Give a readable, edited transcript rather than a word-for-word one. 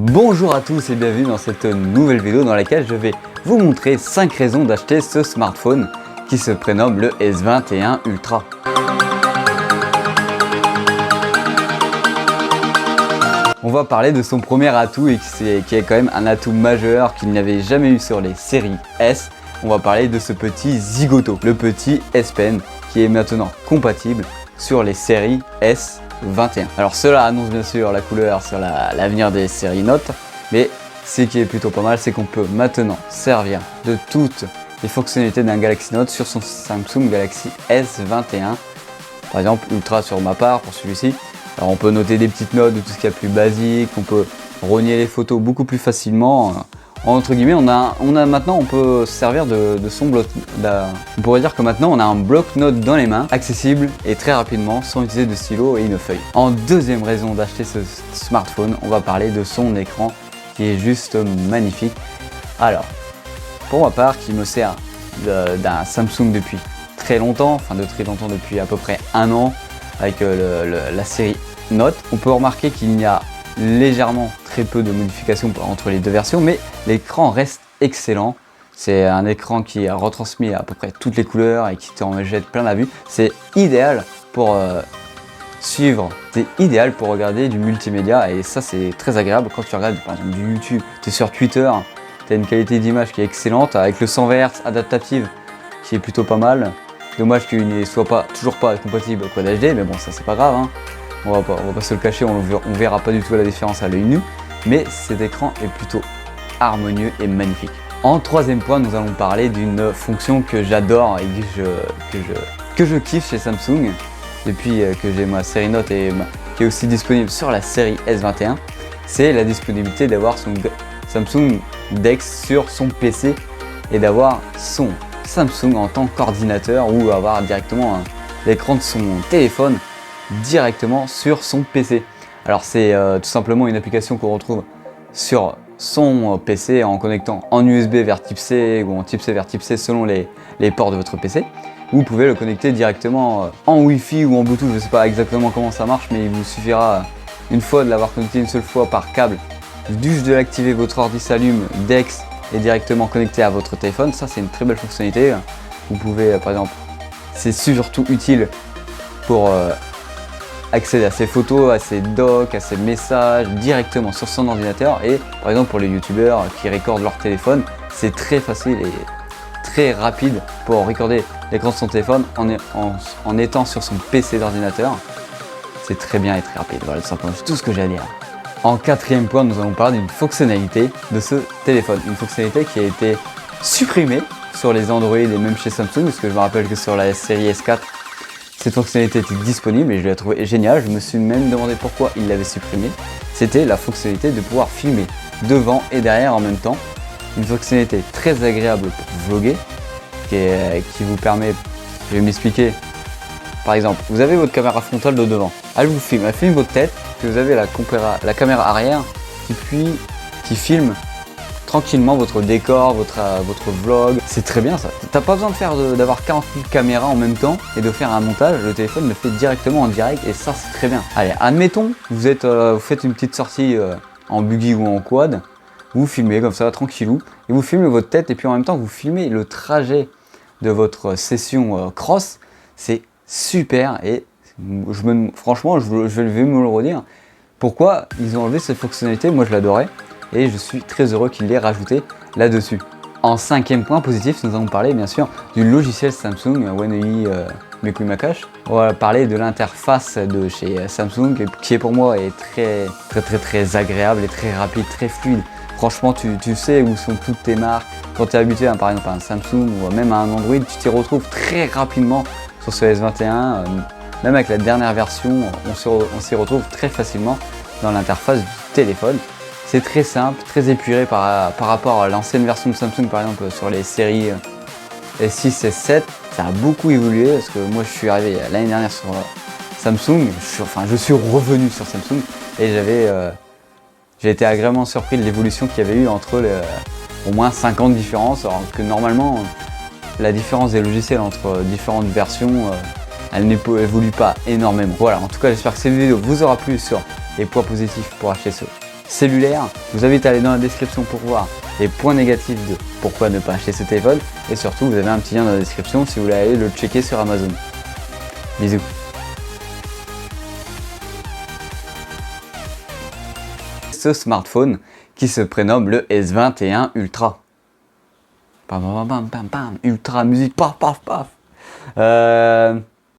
Bonjour à tous et bienvenue dans cette nouvelle vidéo dans laquelle je vais vous montrer 5 raisons d'acheter ce smartphone qui se prénomme le S21 Ultra. On va parler de son premier atout et qui est quand même un atout majeur qu'il n'y avait jamais eu sur les séries S. On va parler de ce petit zigoto, le petit S Pen qui est maintenant compatible sur les séries S21. Alors cela annonce bien sûr la couleur sur l'avenir des séries Note, mais ce qui est plutôt pas mal, c'est qu'on peut maintenant servir de toutes les fonctionnalités d'un Galaxy Note sur son Samsung Galaxy S21. Par exemple Ultra sur ma part pour celui-ci. Alors on peut noter des petites notes de tout ce qu'il y a de plus basique, on peut rogner les photos beaucoup plus facilement. Entre guillemets, on peut se servir de son bloc. On pourrait dire que maintenant on a un bloc-notes dans les mains, accessible et très rapidement, sans utiliser de stylo et une feuille. En deuxième raison d'acheter ce smartphone, on va parler de son écran qui est juste magnifique. Alors, pour ma part, qui me sert d'un Samsung depuis très longtemps, depuis à peu près un an, avec la série Note, on peut remarquer qu'il y a légèrement très peu de modifications entre les deux versions, mais l'écran reste excellent. C'est un écran qui a retransmis à peu près toutes les couleurs et qui t'en jette plein la vue. C'est idéal pour suivre, c'est idéal pour regarder du multimédia et ça c'est très agréable quand tu regardes par exemple du YouTube, tu es sur Twitter, tu as une qualité d'image qui est excellente avec le 120 Hz adaptative qui est plutôt pas mal. Dommage qu'il ne soit toujours pas compatible au Quad HD, mais bon ça c'est pas grave, hein. On va pas se le cacher, on verra pas du tout la différence à l'œil nu, mais cet écran est plutôt harmonieux et magnifique. En troisième point, nous allons parler d'une fonction que j'adore et que je kiffe chez Samsung depuis que j'ai ma série Note et qui est aussi disponible sur la série S21. C'est la disponibilité d'avoir son Samsung DeX sur son PC et d'avoir son Samsung en tant qu'ordinateur ou avoir directement l'écran de son téléphone directement sur son PC. Alors c'est tout simplement une application qu'on retrouve sur son PC en connectant en USB vers type C ou en type C vers type C selon les ports de votre PC. Vous pouvez le connecter directement en Wi-Fi ou en Bluetooth, je ne sais pas exactement comment ça marche, mais il vous suffira une fois de l'avoir connecté une seule fois par câble, juste de l'activer, votre ordi s'allume, DeX est directement connecté à votre téléphone. Ça c'est une très belle fonctionnalité. Vous pouvez par exemple, c'est surtout utile pour accéder à ses photos, à ses docs, à ses messages directement sur son ordinateur. Et par exemple pour les youtubeurs qui recordent leur téléphone, c'est très facile et très rapide pour recorder l'écran de son téléphone en étant sur son PC d'ordinateur. C'est très bien et très rapide, voilà tout simplement, c'est tout ce que j'ai à dire. En quatrième point, nous allons parler d'une fonctionnalité de ce téléphone, une fonctionnalité qui a été supprimée sur les Android et même chez Samsung, parce que je me rappelle que sur la série S4 cette fonctionnalité était disponible et je l'ai trouvée géniale. Je me suis même demandé pourquoi il l'avait supprimée. C'était la fonctionnalité de pouvoir filmer devant et derrière en même temps. Une fonctionnalité très agréable pour vlogger qui vous permet, je vais m'expliquer. Par exemple, vous avez votre caméra frontale de devant. Elle vous filme, elle filme votre tête, puis vous avez la caméra arrière qui filme tranquillement votre décor, votre vlog. C'est très bien ça. T'as pas besoin d'avoir 40 000 caméras en même temps et de faire un montage. Le téléphone le fait directement en direct et ça c'est très bien. Allez, admettons, vous faites une petite sortie en buggy ou en quad. Vous filmez comme ça tranquillou et vous filmez votre tête et puis en même temps vous filmez le trajet de votre session cross. C'est super et franchement je vais me le redire. Pourquoi ils ont enlevé cette fonctionnalité? Moi je l'adorais. Et je suis très heureux qu'il l'ait rajouté là-dessus. En cinquième point positif, nous allons parler bien sûr du logiciel Samsung One UI Mekumacache. On va parler de l'interface de chez Samsung qui est pour moi très agréable et très rapide, très fluide. Franchement, tu sais où sont toutes tes marques. Quand tu es habitué par exemple à un Samsung ou même à un Android, tu t'y retrouves très rapidement sur ce S21. Même avec la dernière version, on s'y retrouve très facilement dans l'interface du téléphone. C'est très simple, très épuré par rapport à l'ancienne version de Samsung, par exemple sur les séries S6, S7. Ça a beaucoup évolué parce que moi je suis arrivé l'année dernière sur Samsung, je suis revenu sur Samsung et j'ai été agréablement surpris de l'évolution qu'il y avait eu entre au moins 5 ans de différence, alors que normalement la différence des logiciels entre différentes versions elle n'évolue pas énormément. Voilà, en tout cas j'espère que cette vidéo vous aura plu sur les points positifs pour acheter ce cellulaire. Je vous invite à aller dans la description pour voir les points négatifs de pourquoi ne pas acheter ce téléphone. Et surtout, vous avez un petit lien dans la description si vous voulez aller le checker sur Amazon. Bisous. Ce smartphone qui se prénomme le S21 Ultra. Bam, bam, bam, bam, bam, Ultra musique, paf, paf, paf.